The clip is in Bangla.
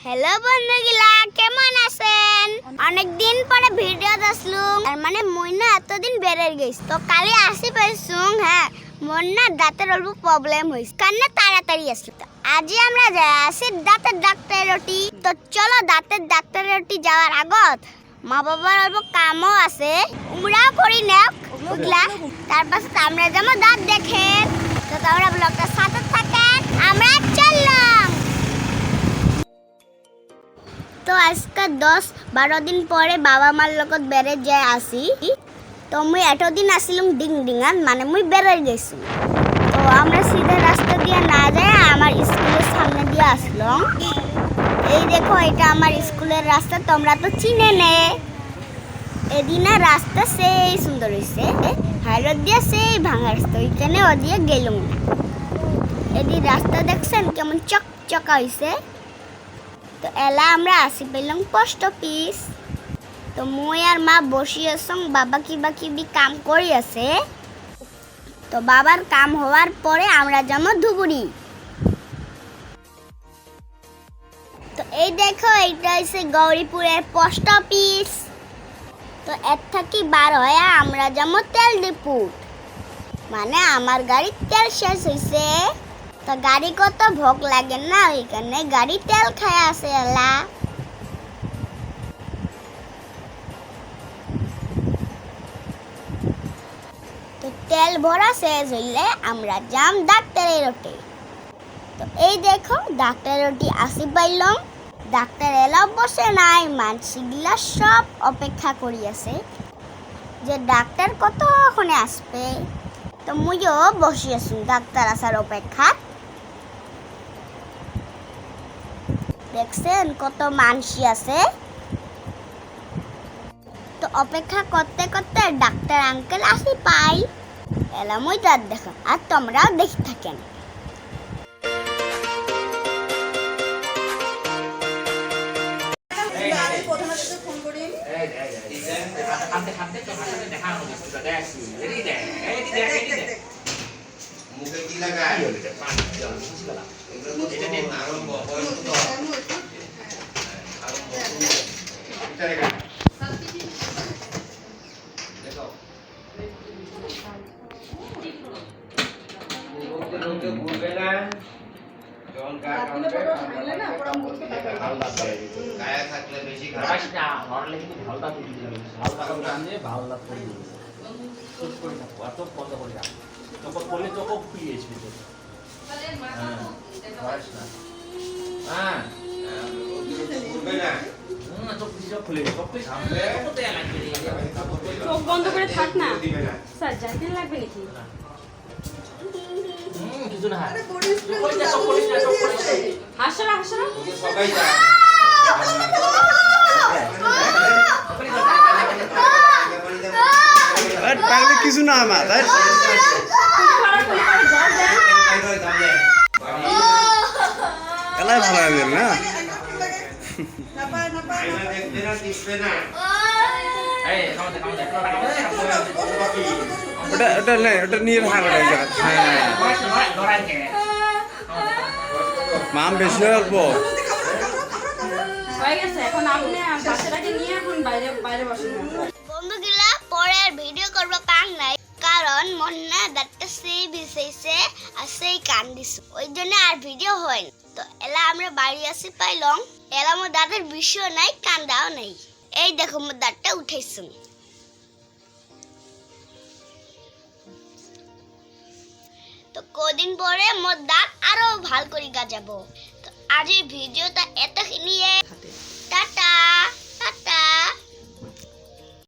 হ্যালো বন্ধুগুলা, কেমন আছেন? অনেক দিন পরে ভিডিও আসলুম। আর মানে মই না এতদিন বেড়ে গেছি, তো কালি আসি পাইছুম। হ্যাঁ, মোর না দাঁতের অল্প প্রবলেম হইছে, কারণে তাড়াতাড়ি আসি। তো আজই আমরা যাই আসি দাঁতের ডাক্তার রটি। তো চলো দাঁতের ডাক্তার রটি যাওয়ার আগত মা বাবার অল্প কামও আছে, উমরাও করি নাও বুঝলা। তারপর আমরা যাবো দাঁত দেখে। তো তোমরা ব্লগটা সাথে থাকেন, আমরা চললাম। তো আজকে 10-12 দিন পরে বাবা মার লগত বেড়ে যায় আসি। তো মুই এতদিন আসিলাম ডিং ডিঙান, মানে মুই বেড়ে গেছি। তো আমরা সিধা রাস্তা দিয়ে না যায় আমার স্কুলের সামনে দিয়ে আসলাম। এই দেখো, এটা আমার স্কুলের রাস্তা, তোমরা তো চিনে নে। এদিনা রাস্তা সেই সুন্দর হয়েছে, হাইরোড দিয়ে সেই ভাঙা রাস্তা, ওইখানে ও দিয়ে গেলুম না। এদিন রাস্তা দেখছেন কেমন চকচকা হয়েছে। তো এলা আমরা আসি পেলাম পোস্ট অফিস। তো মই আর মা বসি আছং, বাবা কিবা কাম করি আছে। তো বাবার কাম হওয়ার পরে আমরা যাবো ধুবুরি। তো এই দেখো, এইটা হচ্ছে গৌরীপুরের পোস্ট অফিস। তো এর থাকি বার হয়ে আমরা যাবো তেল ডিপু, মানে আমার গাড়ির তেল শেষ হয়েছে। তো গাড়ি কত ভোগ লাগে না, ওইখানে গাড়ি তেল খায় আছে এলা। তো তেল ভরা শেষ হইলে আমরা যাম ডাক্তারের রোটে। তো এই দেখো ডাক্তারের রোটি আসি পাইলাম। ডাক্তার এলাও বসে নাই, মানসিগুলা সব অপেক্ষা করি আছে যে ডাক্তার কতক্ষণে আসবে। তো মুইও বসি আছি ডাক্তার আসার অপেক্ষা। দেখছেন কত মানসি আছে। তো অপেক্ষা করতে করতে ডাক্তার আঙ্কেল আসি পাই। এলাম ওই দাঁত দেখা, আর তোমরাও দেখে থাকেন। মুখে কি লাগায় গায়ে থাকলে বেশি খারাপ না, হরলে কিন্তু ভালটা তুলি দিলাম, ভালটা কাম দিয়ে ভালটা করে দিলাম। চুপ করে থাকো, আর চোখ বন্ধ করে রাখো। চোখ করলে চোখ খুলে আসবে তো। হ্যাঁ, ভয় না। হ্যাঁ, ঘুরবে না। না, চোখ দিয়ে চোখ খুলে, চোখ খুলে সামনে কত তেল লাগবে রে। চোখ বন্ধ করে থাক না। স্যার যাইতে লাগবে নাকি? কিছু না। হাসরা হাসরা। সবাই যায়। পাগলে কিছু না আমার তাই এলাই ভালো লাগে না। ওটা ওটা নেই, ওটা নিয়ে ভাগ ওটা জায়গা। হ্যাঁ, মাম বেশি অল্প হয়ে গেছে। এখন আপনি বাচ্চাটাকে নিয়ে এখন বাইরে বাইরে বসেন। বন্ধুগুলা, পরে আর ভিডিও করবো কান নাই, কারণ মন না দাঁতটা সেই বিষাইছে আর সেই কান দিছে, ওই জন্য আর ভিডিও হয় না। তো এলা আমরা বাড়ি আসি পাইলাম। এলা মোর দাঁতের বিষয় নাই, কান্দাও নাই। এই দেখো মোর দাঁতটা উঠাইছুন। তো কদিন পরে মোর দাঁত আরো ভাল করে গাজাবো। তো আজ এই ভিডিওটা এত নিয়ে